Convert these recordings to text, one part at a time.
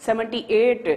78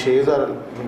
6000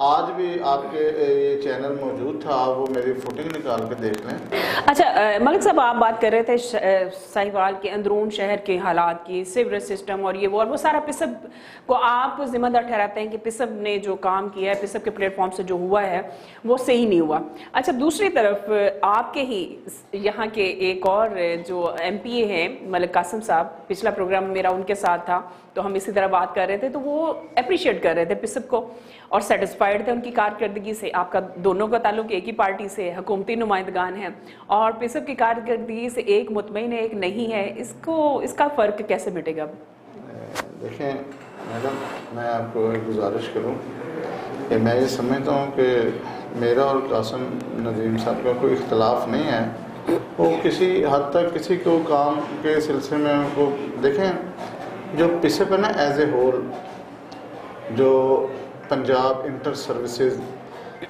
آج بھی آپ کے یہ چینل موجود تھا, آپ وہ میری فوٹنگ نکال کے دیکھ لیں. اچھا ملک صاحب, آپ بات کر رہے تھے ساہیوال کے اندرون شہر کے حالات کی, سیوریج سسٹم اور یہ وہ سارا پسب کو آپ ذمہ دار ٹھہراتے ہیں کہ پسب نے جو کام کیا ہے, پسب کے پلیٹ فارم سے جو ہوا ہے وہ صحیح نہیں ہوا. اچھا دوسری طرف آپ کے ہی یہاں کے ایک اور جو ایم پی اے ہیں ملک قاسم صاحب, پچھلا پروگرام میرا ان کے ساتھ تھا تو ہم اسی طرح بات کر رہے تھے, تو وہ اپریشیٹ کر رہے تھے پسب کو اور سیٹسفائیڈ تھے ان کی کارکردگی سے. آپ کا دونوں کا تعلق ایک ہی پارٹی سے, حکومتی نمائندگان ہیں, اور پسب کی کارکردگی سے ایک مطمئن ہے ایک نہیں ہے, اس کا فرق کیسے مٹے گا؟ دیکھیں میڈم, میں آپ کو ایک گزارش کروں کہ میں یہ سمجھتا ہوں کہ میرا اور قاسم ندیم صاحب کا کوئی اختلاف نہیں ہے. وہ کسی حد تک کسی کو کام کے سلسلے میں وہ دیکھیں, جو پسب ہے نا ایز اے ہول, جو پنجاب انٹر سروسز,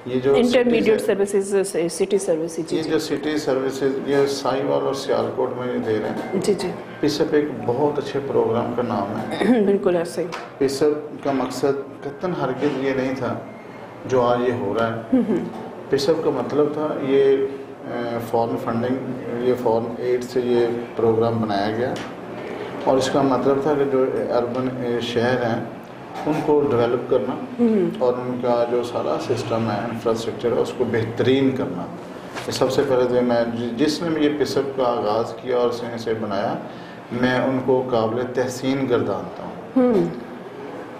یہ جو انٹرمیڈیٹ سروسز, سٹی سروسز, یہ جو سٹی سروسز یہ ساہیوال اور سیالکوٹ میں دے رہے ہیں. جی جی, پسب ایک بہت اچھے پروگرام کا نام ہے. بالکل ایسے ہی. پسب کا مقصد قطعاً ہرگز یہ نہیں تھا جو آج یہ ہو رہا ہے. پسب کا مطلب تھا یہ فارن فنڈنگ, یہ فارن ایڈ سے یہ پروگرام بنایا گیا, اور اس کا مطلب تھا کہ جو اربن شہر ہیں ان کو ڈیولپ کرنا اور ان کا جو سارا سسٹم ہے, انفراسٹرکچر ہے, اس کو بہترین کرنا. سب سے پہلے تو میں جس نے یہ پسب کا آغاز کیا اور اسے بنایا, میں ان کو قابل تحسین گردانتا ہوں.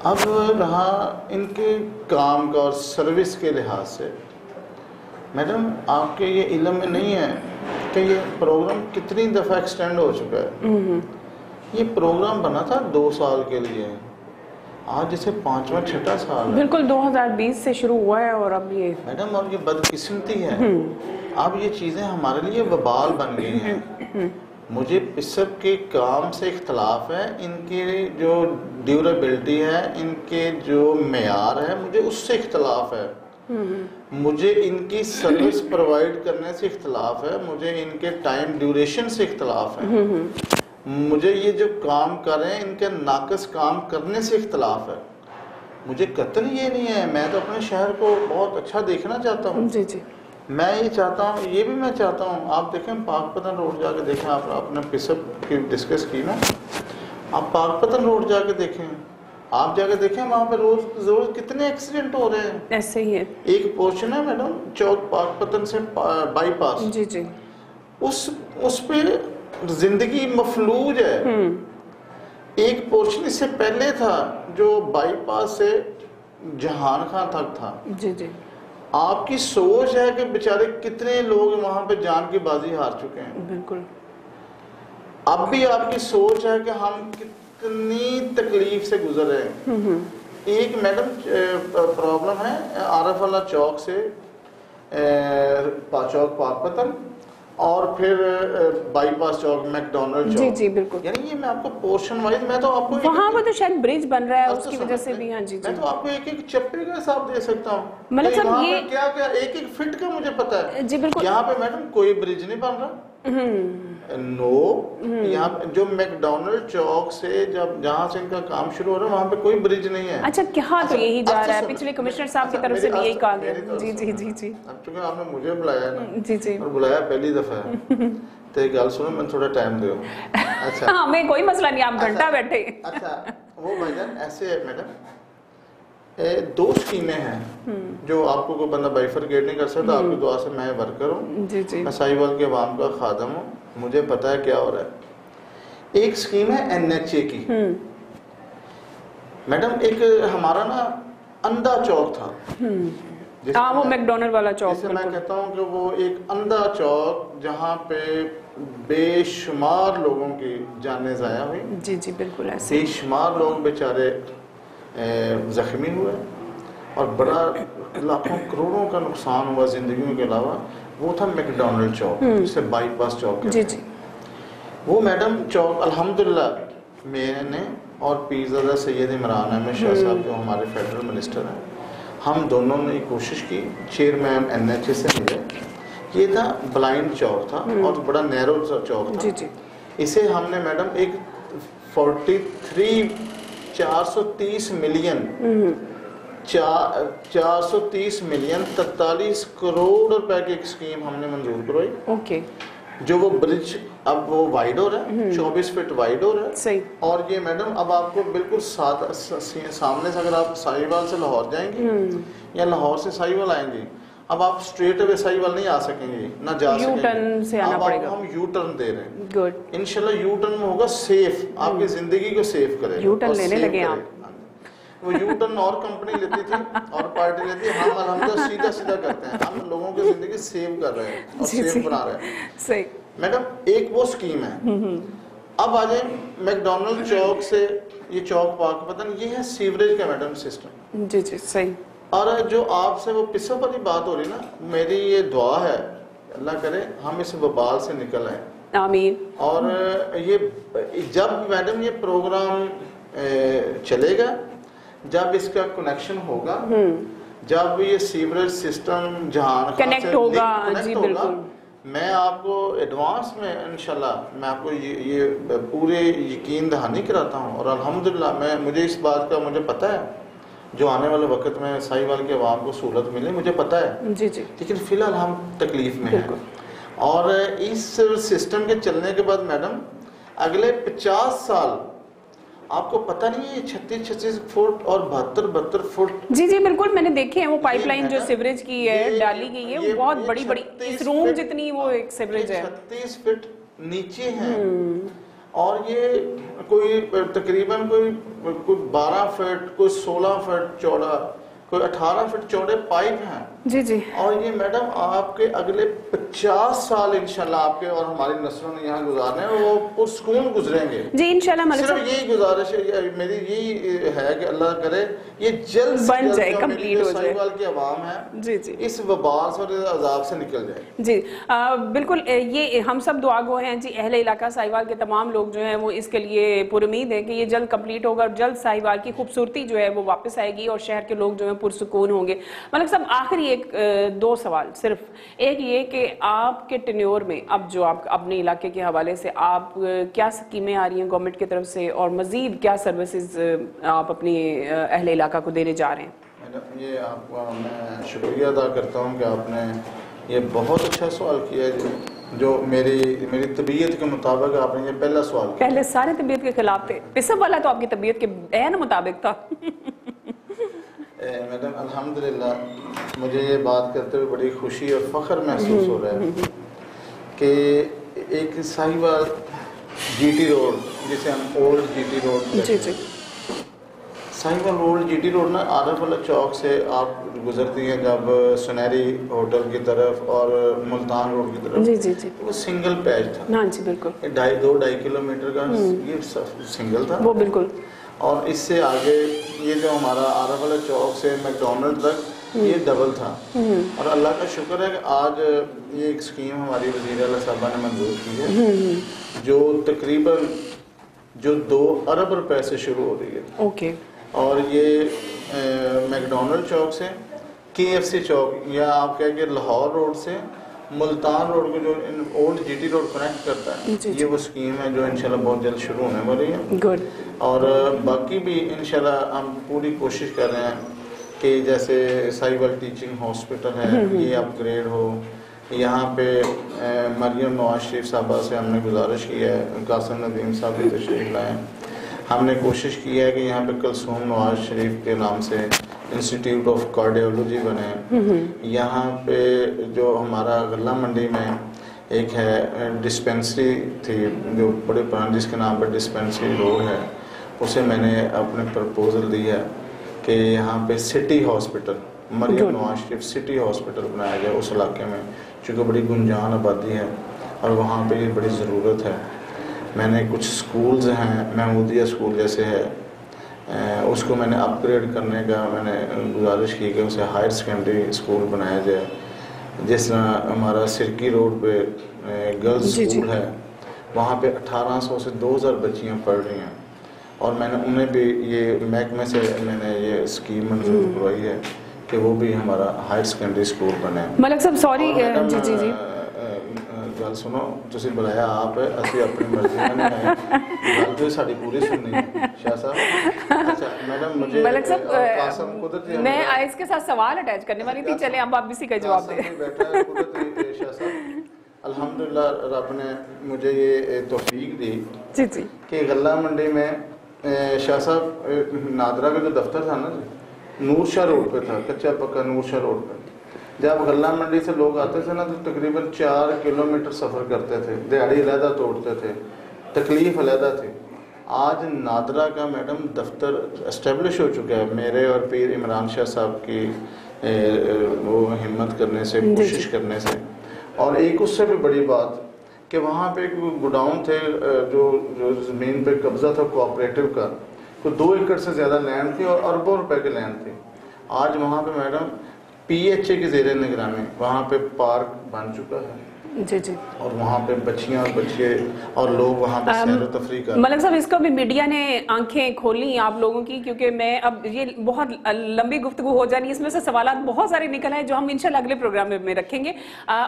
اب رہا ان کے کام کا اور سروس کے لحاظ سے, میڈم آپ کے یہ علم میں نہیں ہے کہ یہ پروگرام کتنی دفعہ ایکسٹینڈ ہو چکا ہے. یہ پروگرام بنا تھا 2 سال کے لیے, آج جسے 5واں 6واں سال ہے. بالکل 2020 سے شروع ہوا ہے, اور اب یہ میڈم اور یہ بدقسمتی ہے. اب یہ چیزیں ہمارے لیے وبال بن گئی ہیں. مجھے پسب کے کام سے اختلاف ہے, ان کے جو ڈیوریبلٹی ہے, ان کے جو معیار ہے, مجھے اس سے اختلاف ہے. مجھے ان کی سروس پرووائڈ کرنے سے اختلاف ہے, مجھے ان کے ٹائم ڈیوریشن سے اختلاف ہے, مجھے یہ جو کام کر رہے ہیں ان کے ناقص کام کرنے سے اختلاف ہے. مجھے قطعاً یہ نہیں ہے, میں تو اپنے شہر کو بہت اچھا دیکھنا چاہتا ہوں. جی جی, میں یہ چاہتا ہوں, یہ بھی میں چاہتا ہوں. آپ دیکھیں پاک پتن روڈ جا کے دیکھیں, آپ نے پسب کی ڈسکس کی نا, آپ پاک پتن روڈ جا کے دیکھیں, آپ جا کے دیکھیں وہاں پہ روز کتنے ایکسیڈنٹ ہو رہے ہیں. ایسے ہی ہے. ایک پورشن ہے میڈم چوک پاک پتن سے بائی پاس, جی جی, اس پہ زندگی مفلوج ہے. ایک پورشن اس سے پہلے تھا جو بائی پاس سے جہان خان تک تھا. جی جی, آپ کی سوچ ہے کہ بیچارے کتنے لوگ وہاں پہ جان کی بازی ہار چکے ہیں. بالکل. اب بھی آپ کی سوچ ہے کہ ہم کتنی تکلیف سے گزر رہے ہیں. ایک میڈم پرابلم ہے عارف اللہ چوک سے چوک پاک پتن, اور پھر by pass Chowk make Donald چوک. جی جی بالکل. یعنی یہ میں آپ کو پورشن وائز, میں تو آپ کو وہاں پہ تو شاید برج بن رہا ہے اس کی وجہ سے بھی. ہاں جی, میں تو آپ کو ایک ایک چپے کا حساب دے سکتا ہوں. ملک صاحب یہ کیا کیا ایک ایک فٹ کا مجھے پتا ہے. جی بالکل. یہاں پہ میڈم کوئی برج نہیں بن رہا. یہاں جو میک ڈونلڈ چوک سے جہاں سے ان کا کام شروع ہو رہا ہے وہاں پہ کوئی برج نہیں ہے. اچھا, کہاں تو یہی جا رہا ہے, پچھلے کمشنر صاحب کی طرف سے بھی یہی کہا گیا. جی جی جی جی, اب چونکہ آپ نے مجھے بلایا ہے نا, جی جی, اور بلایا پہلی دفعہ ہے تو ایک گل سنو, میں تھوڑا ٹائم دو. اچھا ہمیں کوئی مسئلہ نہیں, آپ گھنٹہ بیٹھے. اچھا وہ بھائی جان ایسے ہے میڈم, 2 اسکیمیں ہیں جو آپ کو کوئی بندہ بائیفرکیٹ نہیں کر سکتا. آپ کی دعا سے میں ورکر ہوں, جی جی, میں ساہیوال کے عوام کا خادم ہوں, مجھے پتا ہے کیا ہو رہا ہے. ایک اسکیم ہے NHA کی. میڈم ایک ہمارا نا اندھا چوک تھا, وہ میک ڈونلڈ والا چوک. جسے میں کہتا ہوں کہ وہ ایک اندھا چوک جہاں پہ بے شمار لوگوں کی جانیں ضائع ہوئی. جی جی بالکل ایسے. بے شمار لوگ بیچارے زخمی ہوئے, اور بڑا لاکھوں کروڑوں کا نقصان ہوا زندگیوں کے علاوہ. وہ تھا میک ڈونلڈ چوک, جسے بائی پاس چوک. جی جی, وہ میڈم چوک الحمدللہ میں نے اور پیرزادہ سید عمران احمد شاہ صاحب جو ہمارے فیڈرل منسٹر ہیں, ہم دونوں نے کوشش کی, چیئرمین NHA سے ملے. یہ تھا بلائنڈ چوک تھا اور بڑا نیرو چوک تھا. جی جی, اسے ہم نے میڈم ایک 430 ملین 430 ملین 43 کروڑ روپے کی ایک اسکیم ہم نے منظور کروائی. اوکے. جو وہ برج اب وہ وائڈ ہو رہا ہے, 24 فٹ وائڈ ہو رہا ہے. صحیح. اور یہ میڈم اب آپ کو بالکل سامنے سے اگر آپ ساہیوال سے لاہور جائیں گے یا لاہور سے ساہیوال آئیں گے, اب آپ اسٹریٹ اوے ساہیوال نہیں آ سکیں گے, نہ جا سکیں گے, یو ٹرن سے آنا پڑے گا. ہم یو ٹرن دے رہے ہیں. گڈ. انشاءاللہ یو ٹرن میں ہوگا سیف, آپ کی زندگی کو سیف کرے گا. یو ٹرن لینے لگے آپ. وہ یو ٹرن اور کمپنی لیتی تھی اور پارٹی لیتی ہے, ہم الحمدللہ سیدھا سیدھا کرتے ہیں, ہم لوگوں کی زندگی سیو کر رہے ہیں اور سیف بنا رہے ہیں. صحیح. میڈم ایک وہ اسکیم ہے. اب آ جائیں میک ڈونلڈ چوک سے, یہ چوک پارک پتن, یہ ہے سیوریج کا میڈم سسٹم. جی جی صحیح. اور جو آپ سے وہ پسوں والی بات ہو رہی نا, میری یہ دعا ہے اللہ کرے ہم اس وبال سے نکل آئیں. آمین. اور یہ جب میڈم یہ پروگرام چلے گا, جب اس کا کنیکشن ہوگا, جب یہ سیوریج سسٹم جہان کنیکٹ ہوگا, جی بالکل, میں آپ کو ایڈوانس میں انشاءاللہ میں آپ کو یہ پورے یقین دہانی کراتا ہوں. اور الحمدللہ مجھے اس بات کا مجھے پتہ ہے جو آنے والے وقت میں ساہیوال کے عوام کو سہولت ملے, مجھے پتہ ہے. جی جی. لیکن فی الحال ہم تکلیف میں ہیں. اور اس سسٹم کے چلنے کے بعد میڈم اگلے 50 سال آپ کو پتہ نہیں ہے 36 فٹ اور 72 فٹ. جی جی بالکل, میں نے دیکھے ہیں وہ پائپ لائن جو سیوریج کی ہے ڈالی گئی ہے, وہ بہت بڑی بڑی, اس روم جتنی وہ ایک سیوریج ہے. 36 فٹ نیچے ہیں. اور یہ کوئی تقریباً کوئی 12 فٹ, کوئی 16 فٹ چوڑا, کوئی 18 فٹ چوڑے پائپ ہیں. جی جی. اور یہ میڈم آپ کے اگلے 50 سال انشاءاللہ آپ کے اور ہماری نسلوں نے یہاں گزارنے ہیں, وہ پرسکون گزریں گے. جی انشاءاللہ. صرف یہی گزارش ہے میری, یہی ہے کہ اللہ کرے یہ جلد بن جائے, کمپلیٹ ہو جائے. ساہیوال کی عوام ہے جی جی اس وبال سے اور عذاب سے نکل جائے. جی بالکل, یہ ہم سب دعا گو ہیں جی. اہل علاقہ ساہیوال کے تمام لوگ جو ہیں وہ اس کے لیے پر امید ہیں کہ یہ جلد کمپلیٹ ہوگا اور جلد ساہیوال کی خوبصورتی جو ہے وہ واپس آئے گی اور شہر کے لوگ جو ہیں پرسکون ہوں گے. ملک صاحب آخری ایک 2 سوال صرف. ایک یہ کہ آپ کے ٹینیور میں اب جو آپ اپنے علاقے کے حوالے سے آپ کیا سکیمیں آ رہی ہیں گورنمنٹ کی طرف سے, اور مزید کیا سروسز آپ اپنے اہل علاقہ کو دینے جا رہے ہیں؟ یہ آپ کا میں شکریہ ادا کرتا ہوں کہ آپ نے یہ بہت اچھا سوال کیا ہے, جو میری طبیعت کے مطابق آپ نے یہ پہلا سوال کیا. پہلے سارے طبیعت کے خلاف تھے, پسب والا تو آپ کی طبیعت کے عین مطابق تھا. میڈم الحمدللہ مجھے یہ بات کرتے ہوئے بڑی خوشی اور فخر محسوس ہو رہا ہے کہ ایک ساہیوال جی ٹی روڈ, جسے ہم old G T road, G G Sahiwal old G T road نا عارف اللہ چوک سے آپ گزرتی ہیں جب سنہری ہوٹل کی طرف اور ملتان روڈ کی طرف, جی جی جی وہ سنگل پیج تھا. ہاں جی بالکل, 2.5 کلومیٹر کا یہ سنگل تھا وہ بالکل. اور اس سے آگے یہ جو ہمارا عارف اللہ چوک سے میک ڈونلڈ تک یہ ڈبل تھا. اور اللہ کا شکر ہے کہ آج یہ ایک اسکیم ہماری وزیر اعلیٰ صاحبہ نے منظور کی ہے جو تقریباً 2 ارب روپے سے شروع ہو رہی ہے. اوکے. اور یہ میک ڈونلڈ چوک سے KFC چوک, یا آپ کہیں کہ لاہور روڈ سے ملتان روڈ کو جو old G T road connect کرتا ہے, یہ وہ اسکیم ہے جو انشاءاللہ بہت جلد شروع ہونے والی ہے. گڈ. اور باقی بھی انشاءاللہ ہم پوری کوشش کر رہے ہیں کہ جیسے ساہیوال ٹیچنگ ہاسپٹل ہے یہ اپ گریڈ ہو. یہاں پہ مریم نواز شریف صاحبہ سے ہم نے گزارش کی ہے, قاسم ندیم صاحب بھی تشریف لائیں. ہم نے کوشش کی ہے کہ یہاں پہ کلثوم نواز شریف کے نام سے انسٹیٹیوٹ آف کارڈیولوجی بنے. یہاں پہ جو ہمارا غلہ منڈی میں ایک ہے ڈسپینسری تھی جو بڑے پرانی, جس کے نام پر ڈسپینسری روڈ ہے, اسے میں نے اپنے پرپوزل دی ہے کہ یہاں پہ city hospital, Maryam Nawaz Sharif city hospital بنایا جائے اس علاقے میں, چونکہ بڑی گنجان آبادی ہے اور وہاں پہ یہ بڑی ضرورت ہے. میں نے کچھ سکولز ہیں, محمودیہ سکول جیسے ہے, اس کو میں نے اپ گریڈ کرنے کا میں نے گزارش کی کہ اسے ہائر سیکنڈری اسکول بنایا جائے. جس طرح ہمارا سرکی روڈ پہ گرلز اسکول ہے, وہاں پہ 1800 سے 2000 بچیاں پڑھ رہی ہیں, اور میں نے انہیں بھی یہ محکمے سے میں نے یہ اسکیم منظور کروائی ہے کہ وہ بھی ہمارا ہائر سیکنڈری اسکول بنے. ملک صاحب سوری, جی جی جی گل سنو تسی بلایا آپ ہے اسی اپنی مرضی میں آئے گل تو ساری پوری سننی ہے شاہ صاحب اچھا میڈم مجھے ملک صاحب قاسم قدرتی میں اس کے ساتھ سوال اٹیچ کرنے والی تھی چلیں اب آپ اسی کا جواب دیں بیٹھا ہے قدرتی شاہ صاحب الحمدللہ رب نے مجھے یہ توفیق دی جی جی کہ غلہ منڈی میں شاہ صاحب نادرہ کا جو دفتر تھا نا نور شاہ روڈ پہ تھا کچا پکا نور شاہ روڈ پہ جب غلہ منڈی سے لوگ آتے تھے نا تو تقریباً 4 کلومیٹر سفر کرتے تھے دیہڑی علیحدہ توڑتے تھے تکلیف علیحدہ تھی آج نادرہ کا میڈم دفتر اسٹیبلش ہو چکا ہے میرے اور پیر عمران شاہ صاحب کی وہ ہمت کرنے سے کوشش کرنے سے اور ایک اس سے بھی بڑی بات کہ وہاں پہ ایک گوڈاؤن تھے جو زمین پہ قبضہ تھا کوآپریٹو کا کوئی 2 ایکڑ سے زیادہ لینڈ تھی اور اربوں روپے کی لینڈ تھی آج وہاں پہ میڈم پی ایچ اے کی زیر نگرانی وہاں پہ پارک بن چکا ہے جی جی اور وہاں پہ بچیاں اور بچے اور لوگ وہاں پہ سیر و تفریح کر ملک صاحب اس کو بھی میڈیا نے آنکھیں کھولی آپ لوگوں کی کیونکہ میں اب یہ بہت لمبی گفتگو ہو جانی اس میں سے سوالات بہت سارے نکل ہیں جو ہم انشاءاللہ اگلے پروگرام میں رکھیں گے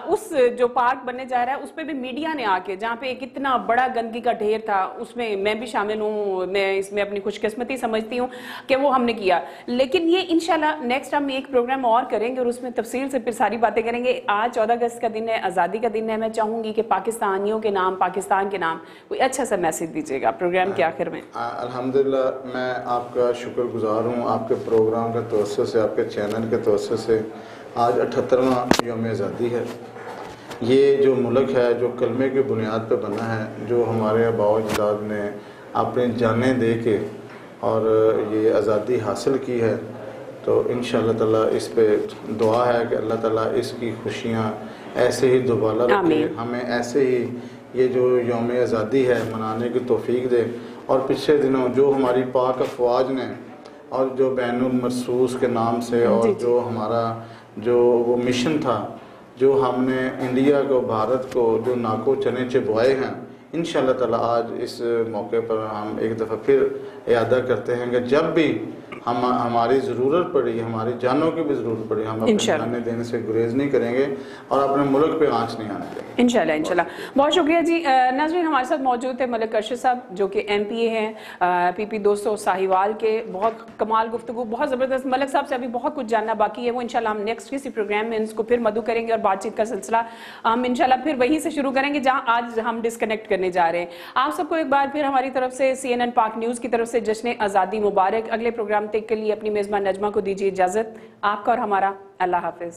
اس جو پارک بننے جا رہا ہے اس پہ بھی میڈیا نے آ کے جہاں پہ ایک اتنا بڑا گندگی کا ڈھیر تھا اس میں بھی شامل ہوں میں اس میں اپنی خوش قسمتی سمجھتی ہوں کہ وہ ہم نے کیا لیکن یہ انشاءاللہ نیکسٹ ہم ایک پروگرام اور کریں گے اور اس میں تفصیل سے پھر ساری باتیں کریں گے آج 14 اگست کا دن ہے آزادی کا دن ہے میں چاہوں گی کہ پاکستانیوں کے نام پاکستان کے نام کوئی اچھا سا میسج دیجیے گا پروگرام کے آخر میں الحمدللہ میں آپ کا شکر گزار ہوں آپ کے پروگرام کے توسط سے آپ کے چینل کے توسط سے آج 78واں یوم آزادی ہے یہ جو ملک ہے جو کلمے کی بنیاد پہ بنا ہے جو ہمارے آباء و اجداد نے اپنی جانیں دے کے اور یہ آزادی حاصل کی ہے تو انشاءاللہ تعالیٰ اس پہ دعا ہے کہ اللہ تعالیٰ اس کی خوشیاں ایسے ہی دوبالا رکھے ہمیں ایسے ہی یہ جو یوم آزادی ہے منانے کی توفیق دے اور پچھلے دنوں جو ہماری پاک افواج نے اور جو بین المرصوص کے نام سے اور جو ہمارا جو وہ مشن تھا جو ہم نے انڈیا کو بھارت کو جو ناکو چنے چبوائے ہیں انشاءاللہ تعالیٰ آج اس موقع پر ہم ایک دفعہ پھر اعادہ کرتے ہیں کہ جب بھی ہماری ضرورت پڑی ہماری جانوں کی بھی ضرورت پڑی ہم اپنے جانیں دینے سے گریز نہیں کریں گے اور اپنے ملک پہ آنچ نہیں آنے دیں انشاءاللہ انشاءاللہ بہت شکریہ جی ناظرین ہمارے ساتھ موجود تھے ملک ارشد صاحب جو کہ ایم پی اے ہیں پی پی 200 ساہیوال کے بہت کمال گفتگو بہت زبردست ملک صاحب سے ابھی بہت کچھ جاننا باقی ہے وہ انشاءاللہ ہم نیکسٹ کسی پروگرام میں اس کو پھر مدعو کریں گے اور بات چیت کا سلسلہ ہم انشاءاللہ پھر وہیں سے شروع کریں گے جہاں آج ہم ڈسکنیکٹ کرنے جا رہے ہیں آپ سب کو ایک بار پھر ہماری طرف سے CNN پاک نیوز کی طرف سے جشن آزادی مبارک اگلے پروگرام تک کے لیے اپنی میزبان نجمہ کو دیجیے اجازت آپ کا اور ہمارا اللہ حافظ